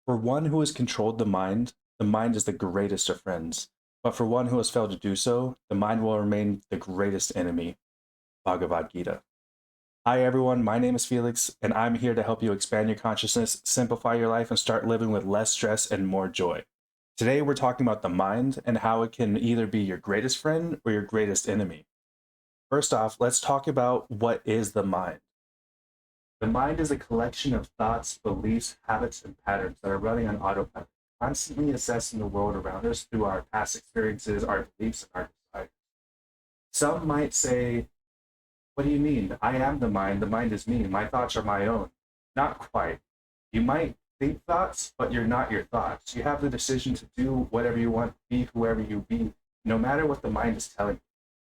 For one who has controlled the mind is the greatest of friends. But for one who has failed to do so, the mind will remain the greatest enemy. Bhagavad Gita. Hi, everyone. My name is Felix, and I'm here to help you expand your consciousness, simplify your life, and start living with less stress and more joy. Today, we're talking about the mind and how it can either be your greatest friend or your greatest enemy. First off, let's talk about what is the mind. The mind is a collection of thoughts, beliefs, habits, and patterns that are running on autopilot, constantly assessing the world around us through our past experiences, our beliefs, and our desires. Some might say, what do you mean? I am the mind. The mind is me. My thoughts are my own. Not quite. You might think thoughts, but you're not your thoughts. You have the decision to do whatever you want, be whoever you be, no matter what the mind is telling you.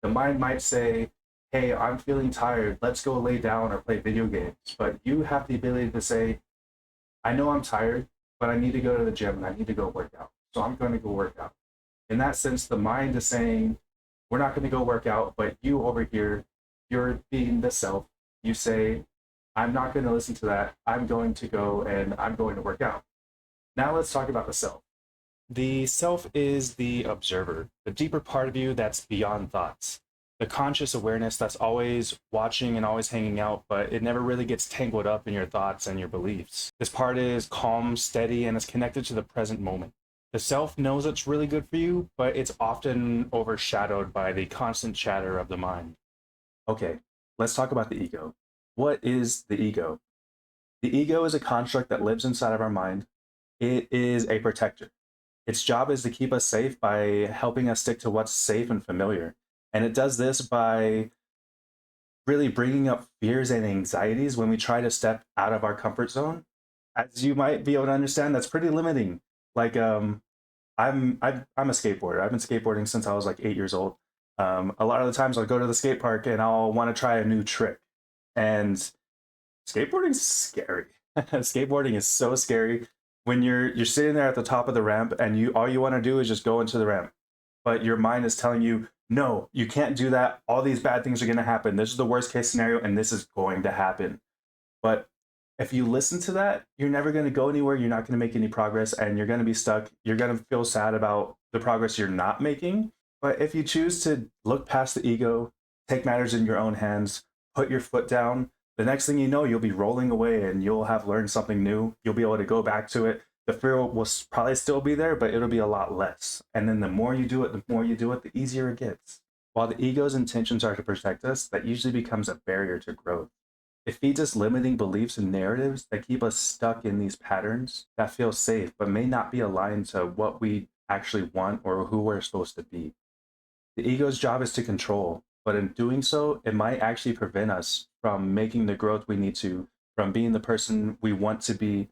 The mind might say, hey, I'm feeling tired. Let's go lay down or play video games. But you have the ability to say, I know I'm tired, but I need to go to the gym and I need to go work out. So I'm going to go work out. In that sense, the mind is saying, we're not going to go work out, but you over here, you're being the self. You say, I'm not going to listen to that. I'm going to go and I'm going to work out. Now let's talk about the self. The self is the observer, the deeper part of you that's beyond thoughts. The conscious awareness that's always watching and always hanging out, but it never really gets tangled up in your thoughts and your beliefs. This part is calm, steady, and is connected to the present moment. The self knows it's really good for you, but it's often overshadowed by the constant chatter of the mind. Okay, let's talk about the ego. What is the ego? The ego is a construct that lives inside of our mind. It is a protector. Its job is to keep us safe by helping us stick to what's safe and familiar. And it does this by really bringing up fears and anxieties when we try to step out of our comfort zone. As you might be able to understand, that's pretty limiting. Like, I'm a skateboarder. I've been skateboarding since I was like 8 years old. A lot of the times I'll go to the skate park and I'll want to try a new trick. And skateboarding is scary. Skateboarding is so scary when you're sitting there at the top of the ramp and you all you want to do is just go into the ramp. But your mind is telling you, no, you can't do that. All these bad things are going to happen. This is the worst case scenario and this is going to happen. But if you listen to that, you're never going to go anywhere. You're not going to make any progress and you're going to be stuck. You're going to feel sad about the progress you're not making. But if you choose to look past the ego, take matters in your own hands, put your foot down, the next thing you know, you'll be rolling away and you'll have learned something new. You'll be able to go back to it. The fear will probably still be there, but it'll be a lot less. And then the more you do it, the easier it gets. While the ego's intentions are to protect us, that usually becomes a barrier to growth. It feeds us limiting beliefs and narratives that keep us stuck in these patterns that feel safe, but may not be aligned to what we actually want or who we're supposed to be. The ego's job is to control, but in doing so, it might actually prevent us from making the growth we need to, from being the person we want to be,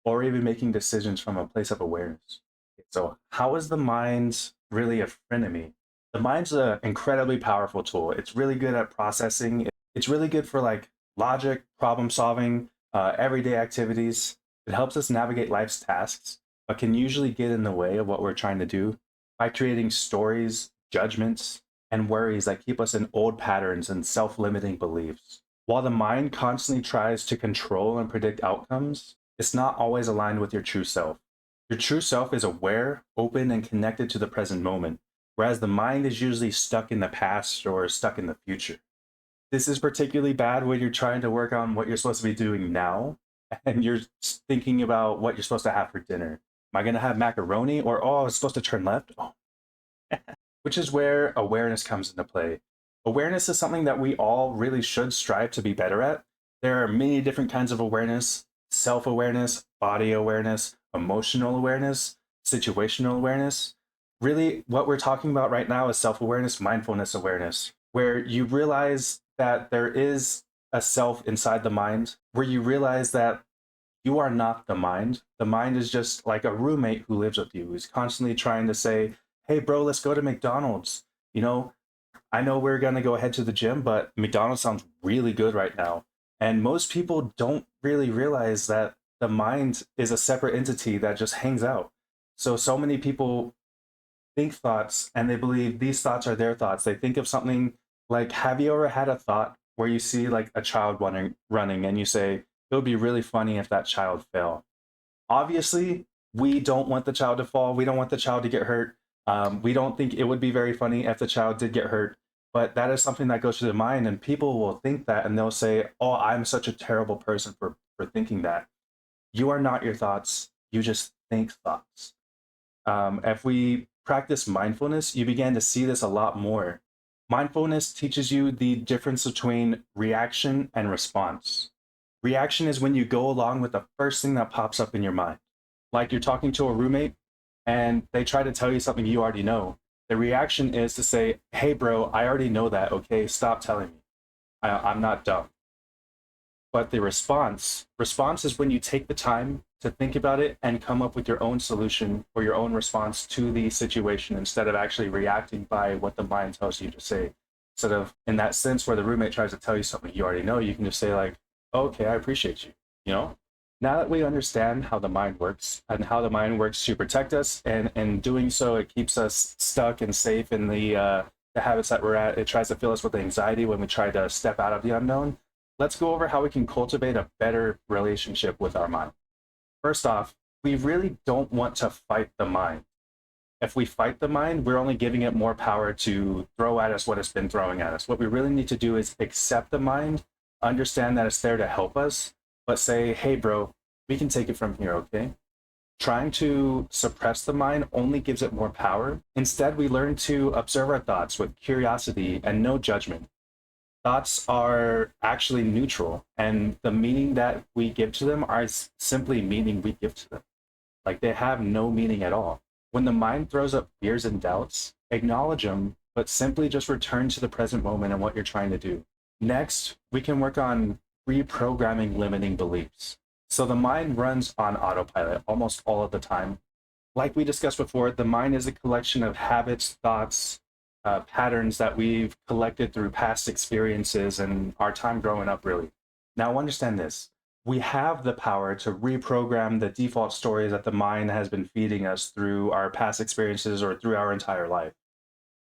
or even making decisions from a place of awareness. So, how is the mind really a frenemy? The mind's an incredibly powerful tool. It's really good at processing. It's really good for like logic, problem solving, everyday activities. It helps us navigate life's tasks, but can usually get in the way of what we're trying to do by creating stories, judgments, and worries that keep us in old patterns and self-limiting beliefs. While the mind constantly tries to control and predict outcomes, it's not always aligned with your true self. Your true self is aware, open, and connected to the present moment, whereas the mind is usually stuck in the past or stuck in the future. This is particularly bad when you're trying to work on what you're supposed to be doing now, and you're thinking about what you're supposed to have for dinner. Am I going to have macaroni? Or, oh, I was supposed to turn left? Oh, which is where awareness comes into play. Awareness is something that we all really should strive to be better at. There are many different kinds of awareness: self-awareness, body awareness, emotional awareness, situational awareness. Really, what we're talking about right now is self-awareness, mindfulness awareness, where you realize that there is a self inside the mind, where you realize that you are not the mind. The mind is just like a roommate who lives with you, who's constantly trying to say, hey, bro, let's go to McDonald's. You know, I know we're going to go head to the gym, but McDonald's sounds really good right now. And most people don't really realize that the mind is a separate entity that just hangs out. So many people think thoughts and they believe these thoughts are their thoughts. They think of something like, have you ever had a thought where you see like a child running and you say, it would be really funny if that child fell? Obviously, we don't want the child to fall. We don't want the child to get hurt. We don't think it would be very funny if the child did get hurt, but that is something that goes through the mind, and people will think that, and they'll say, "Oh, I'm such a terrible person for thinking that." You are not your thoughts. You just think thoughts. If we practice mindfulness, you begin to see this a lot more. Mindfulness teaches you the difference between reaction and response. Reaction is when you go along with the first thing that pops up in your mind. Like you're talking to a roommate and they try to tell you something you already know. The reaction is to say, "Hey, bro, I already know that. Okay, stop telling me. I'm not dumb." But the response is when you take the time to think about it and come up with your own solution or your own response to the situation instead of actually reacting by what the mind tells you to say. Instead of in that sense where the roommate tries to tell you something you already know, you can just say like, "Okay, I appreciate you," you know? Now that we understand how the mind works and how the mind works to protect us, and in doing so, it keeps us stuck and safe in the habits that we're at. It tries to fill us with anxiety when we try to step out of the unknown. Let's go over how we can cultivate a better relationship with our mind. First off, we really don't want to fight the mind. If we fight the mind, we're only giving it more power to throw at us what it's been throwing at us. What we really need to do is accept the mind, understand that it's there to help us, but say, "Hey, bro, we can take it from here, okay?" Trying to suppress the mind only gives it more power. Instead, we learn to observe our thoughts with curiosity and no judgment. Thoughts are actually neutral, and the meaning that we give to them are simply meaning we give to them. Like they have no meaning at all. When the mind throws up fears and doubts, acknowledge them, but simply just return to the present moment and what you're trying to do. Next, we can work on reprogramming limiting beliefs. So the mind runs on autopilot almost all of the time. Like we discussed before, the mind is a collection of habits, thoughts, patterns that we've collected through past experiences and our time growing up, really. Now, understand this. We have the power to reprogram the default stories that the mind has been feeding us through our past experiences or through our entire life.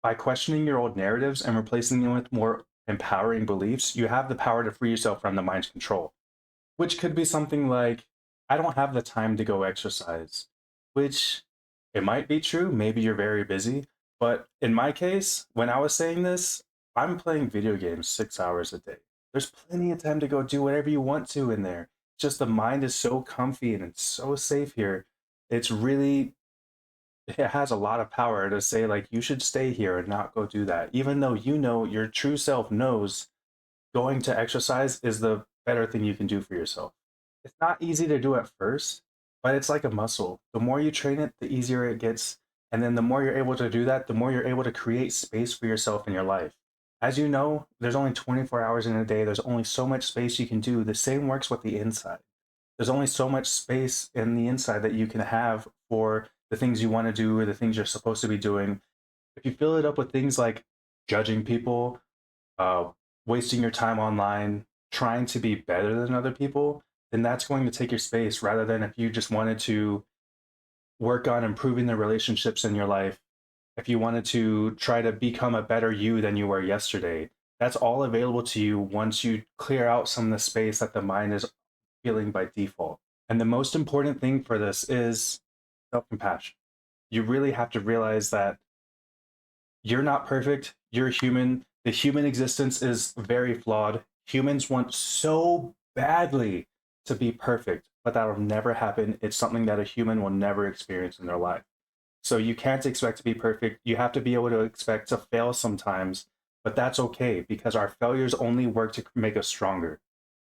By questioning your old narratives and replacing them with more empowering beliefs, you have the power to free yourself from the mind's control, which could be something like, "I don't have the time to go exercise," which it might be true. Maybe you're very busy. But in my case, when I was saying this, I'm playing video games 6 hours a day. There's plenty of time to go do whatever you want to in there. Just the mind is so comfy and it's so safe here. It's really, it has a lot of power to say, like, you should stay here and not go do that. Even though you know your true self knows going to exercise is the better thing you can do for yourself. It's not easy to do at first, but it's like a muscle. The more you train it, the easier it gets. And then the more you're able to do that, the more you're able to create space for yourself in your life. As you know, there's only 24 hours in a day. There's only so much space you can do. The same works with the inside. There's only so much space in the inside that you can have for the things you want to do or the things you're supposed to be doing. If you fill it up with things like judging people, uh, wasting your time online, trying to be better than other people, then that's going to take your space rather than if you just wanted to work on improving the relationships in your life, if you wanted to try to become a better you than you were yesterday. That's all available to you once you clear out some of the space that the mind is feeling by default. And the most important thing for this is self compassion. You really have to realize that you're not perfect. You're human. The human existence is very flawed. Humans want so badly to be perfect, but that'll never happen. It's something that a human will never experience in their life. So you can't expect to be perfect. You have to be able to expect to fail sometimes, but that's okay because our failures only work to make us stronger.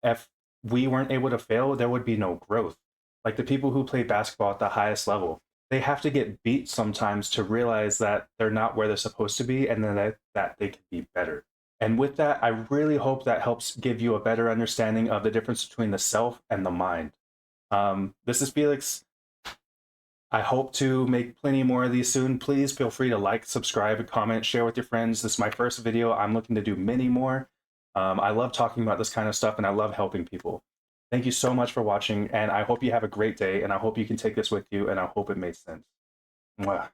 If we weren't able to fail, there would be no growth. Like the people who play basketball at the highest level, they have to get beat sometimes to realize that they're not where they're supposed to be and then that they can be better. And with that, I really hope that helps give you a better understanding of the difference between the self and the mind. This is Felix. I hope to make plenty more of these soon. Please feel free to like, subscribe, comment, share with your friends. This is my first video. I'm looking to do many more. I love talking about this kind of stuff and I love helping people. Thank you so much for watching and I hope you have a great day and I hope you can take this with you and I hope it made sense. Mwah.